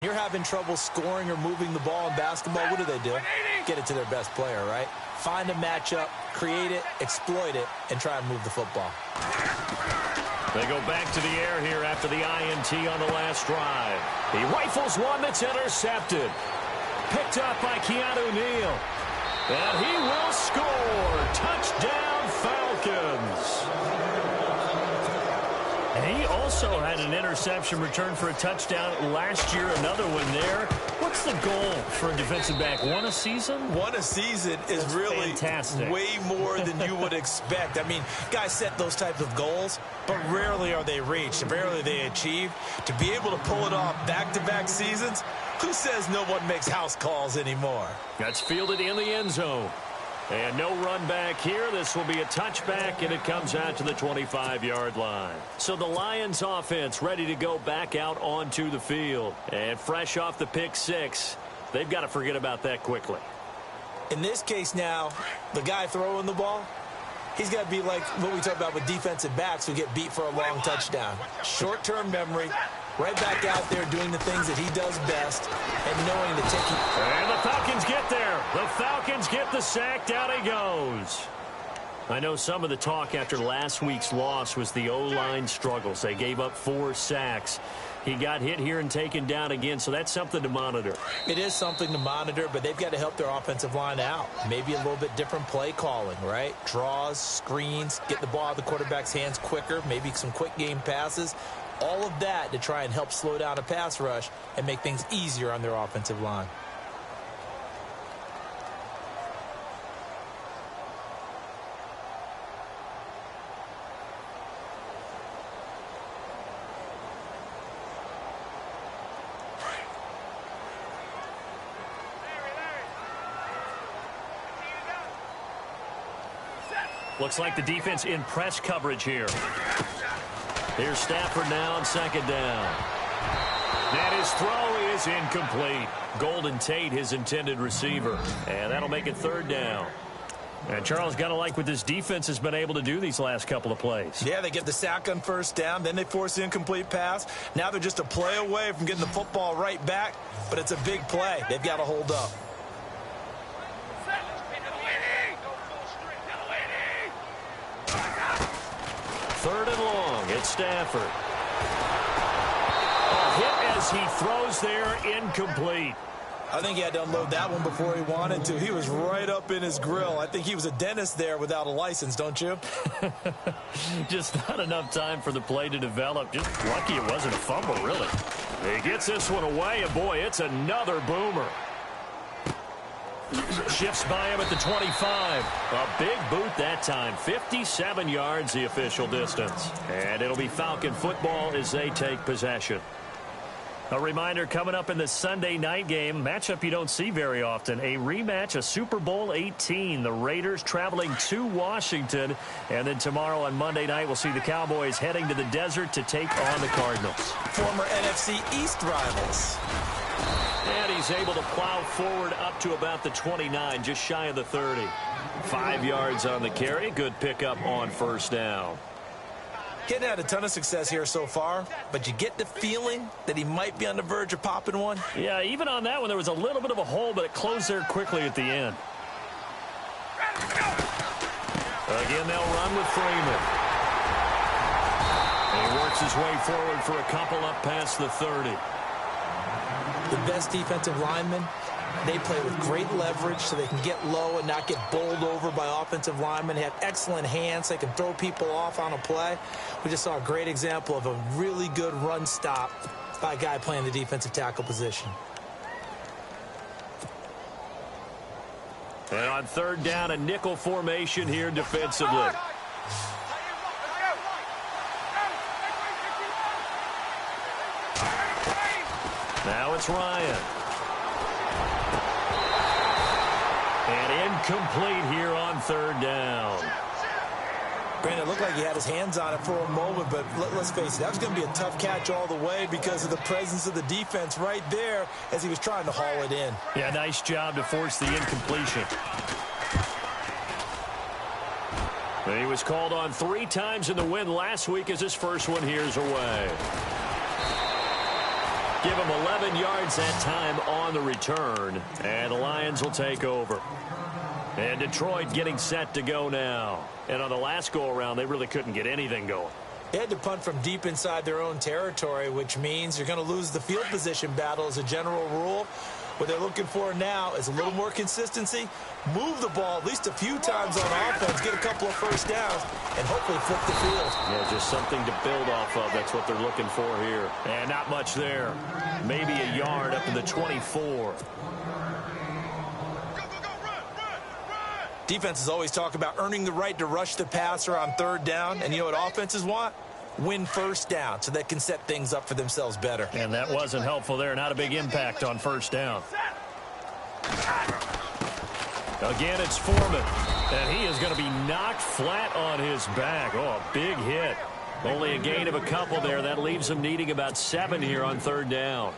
You're having trouble scoring or moving the ball in basketball, what do? Get it to their best player, right? Find a matchup, create it, exploit it, and try and move the football. They go back to the air here after the INT on the last drive. He rifles one that's intercepted. Picked up by Keanu Neal. And he will score. Touchdown, Falcons. And he also had an interception return for a touchdown last year. Another one there. What's the goal for a defensive back? One a season? One a season is That's really fantastic. Way more than you would expect. I mean, guys set those types of goals, but rarely are they reached. Rarely they achieved. To be able to pull it off back-to-back seasons, who says no one makes house calls anymore? That's fielded in the end zone. And no run back here. This will be a touchback, and it comes out to the 25-yard line. So the Lions offense ready to go back out onto the field. And fresh off the pick six, they've got to forget about that quickly. In this case now, the guy throwing the ball, he's got to be like what we talk about with defensive backs who get beat for a long touchdown. Short-term memory, right back out there doing the things that he does best and knowing to take it. And the Falcons get there. The Falcons get the sack. Down he goes. I know some of the talk after last week's loss was the O-line struggles. They gave up 4 sacks. He got hit here and taken down again, so that's something to monitor. It is something to monitor, but they've got to help their offensive line out. Maybe a little bit different play calling, right? Draws, screens, get the ball out of the quarterback's hands quicker, maybe some quick game passes. All of that to try and help slow down a pass rush and make things easier on their offensive line. Looks like the defense in press coverage here. Here's Stafford now on second down. And his throw is incomplete. Golden Tate, his intended receiver. And that'll make it third down. And Charles, got to like what this defense has been able to do these last couple of plays. Yeah, they get the sack on first down, then they force the incomplete pass. Now they're just a play away from getting the football right back, but it's a big play. They've got to hold up. Third and long. It's Stafford. A hit as he throws there, incomplete. I think he had to unload that one before he wanted to. He was right up in his grill. I think he was a dentist there without a license, don't you? Just not enough time for the play to develop. Just lucky it wasn't a fumble, really. He gets this one away, and boy, it's another boomer. Shifts by him at the 25. A big boot that time. 57 yards the official distance. And it'll be Falcon football as they take possession. A reminder coming up in the Sunday night game, matchup you don't see very often, a rematch of Super Bowl 18. The Raiders traveling to Washington. And then tomorrow on Monday night, we'll see the Cowboys heading to the desert to take on the Cardinals. Former NFC East rivals. And he's able to plow forward up to about the 29, just shy of the 30. 5 yards on the carry. Good pickup on first down. Getting had a ton of success here so far, but you get the feeling that he might be on the verge of popping one. Yeah, even on that one, there was a little bit of a hole, but it closed there quickly at the end. Again, they'll run with Freeman. And he works his way forward for a couple up past the 30. The best defensive linemen, they play with great leverage so they can get low and not get bowled over by offensive linemen. They have excellent hands. They can throw people off on a play. We just saw a great example of a really good run stop by a guy playing the defensive tackle position. And on third down, a nickel formation here defensively. Now it's Ryan. And incomplete here on third down. Brandon, it looked like he had his hands on it for a moment, but let's face it, that was going to be a tough catch all the way because of the presence of the defense right there as he was trying to haul it in. Yeah, nice job to force the incompletion. And he was called on 3 times in the win last week as his first one here's away. Give him 11 yards that time on the return, and the Lions will take over. And Detroit getting set to go now. And on the last go-around, they really couldn't get anything going. They had to punt from deep inside their own territory, which means you're going to lose the field position battle as a general rule. What they're looking for now is a little more consistency, move the ball at least a few times on offense, get a couple of first downs, and hopefully flip the field. Yeah, just something to build off of. That's what they're looking for here. And not much there. Maybe a yard up to the 24. Defenses always talk about earning the right to rush the passer on third down, and you know what offenses want? Win first down so they can set things up for themselves better. And that wasn't helpful there. Not a big impact on first down. Again, it's Foreman. And he is going to be knocked flat on his back. Oh, a big hit. Only a gain of a couple there. That leaves him needing about 7 here on third down.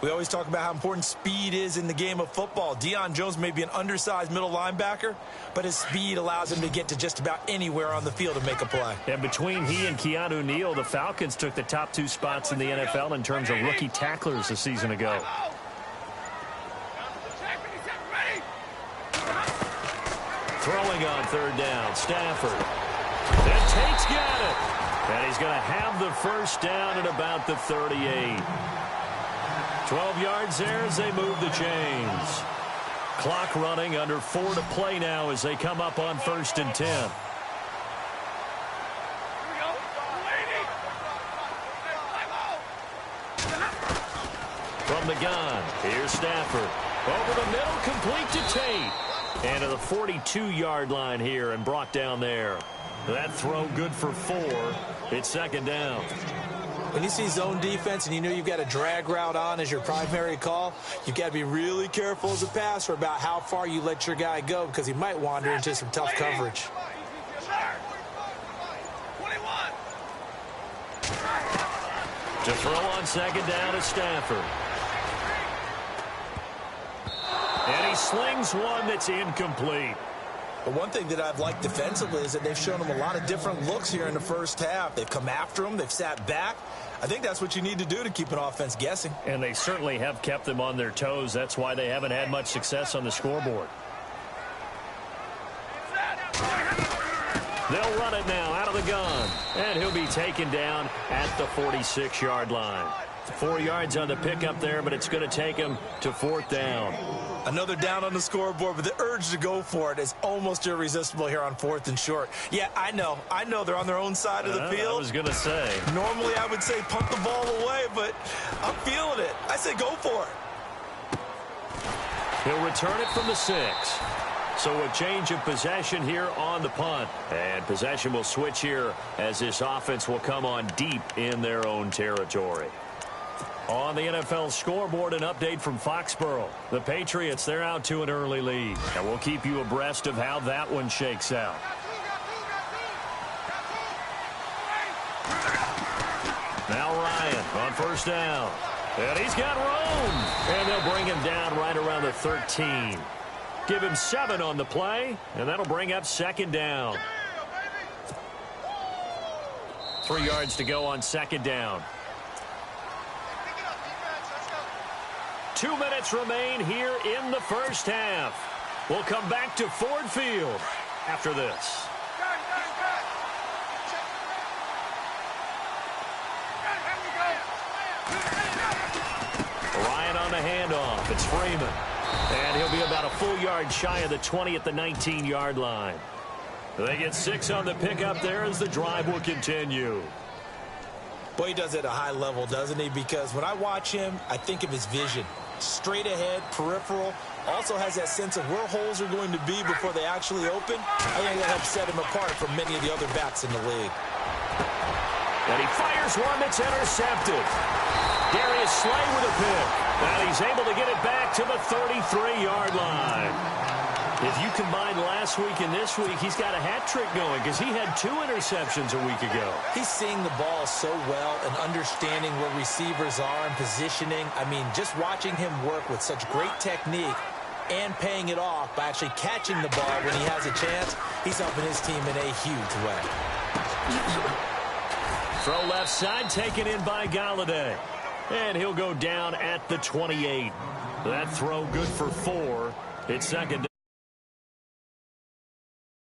We always talk about how important speed is in the game of football. Deion Jones may be an undersized middle linebacker, but his speed allows him to get to just about anywhere on the field and make a play. And between he and Keanu Neal, the Falcons took the top 2 spots in the NFL in terms of rookie tacklers a season ago. Throwing on third down, Stafford. And Tate's got it. And he's going to have the first down at about the 38. 12 yards there as they move the chains. Clock running, under 4 to play now as they come up on 1st and 10. From the gun, here's Stafford. Over the middle, complete to Tate. And to the 42-yard line here and brought down there. That throw good for 4. It's 2nd down. When you see zone defense and you know you've got a drag route on as your primary call, you've got to be really careful as a passer about how far you let your guy go because he might wander into some tough coverage. To throw on 2nd down is Stafford. And he slings one that's incomplete. But one thing that I've liked defensively is that they've shown him a lot of different looks here in the first half. They've come after him. They've sat back. I think that's what you need to do to keep an offense guessing. And they certainly have kept them on their toes. That's why they haven't had much success on the scoreboard. They'll run it now out of the gun. And he'll be taken down at the 46-yard line. 4 yards on the pickup there, but it's going to take him to 4th down. Another down on the scoreboard, but the urge to go for it is almost irresistible here on 4th and short. Yeah, I know they're on their own side of the field. I was going to say. Normally I would say punt the ball away, but I'm feeling it. I say go for it. He'll return it from the 6. So a change of possession here on the punt. And possession will switch here as this offense will come on deep in their own territory. On the NFL scoreboard, an update from Foxborough. The Patriots, they're out to an early lead. And we'll keep you abreast of how that one shakes out. Now Ryan on 1st down. And he's got room. And they'll bring him down right around the 13. Give him 7 on the play, and that'll bring up 2nd down. 3 yards to go on 2nd down. 2 minutes remain here in the first half. We'll come back to Ford Field after this. Ryan on the handoff. It's Freeman. And he'll be about a full yard shy of the 20 at the 19-yard line. They get 6 on the pickup there as the drive will continue. Boy, he does it at a high level, doesn't he? Because when I watch him, I think of his vision. Straight ahead, peripheral. Also has that sense of where holes are going to be before they actually open. I think that helps set him apart from many of the other backs in the league. And he fires one that's intercepted. Darius Slay with a pick. And he's able to get it back to the 33-yard line. If you combine last week and this week, he's got a hat trick going because he had 2 interceptions a week ago. He's seeing the ball so well and understanding where receivers are and positioning. I mean, just watching him work with such great technique and paying it off by actually catching the ball when he has a chance, he's helping his team in a huge way. Throw left side, taken in by Galladay. And he'll go down at the 28. That throw good for 4. It's second.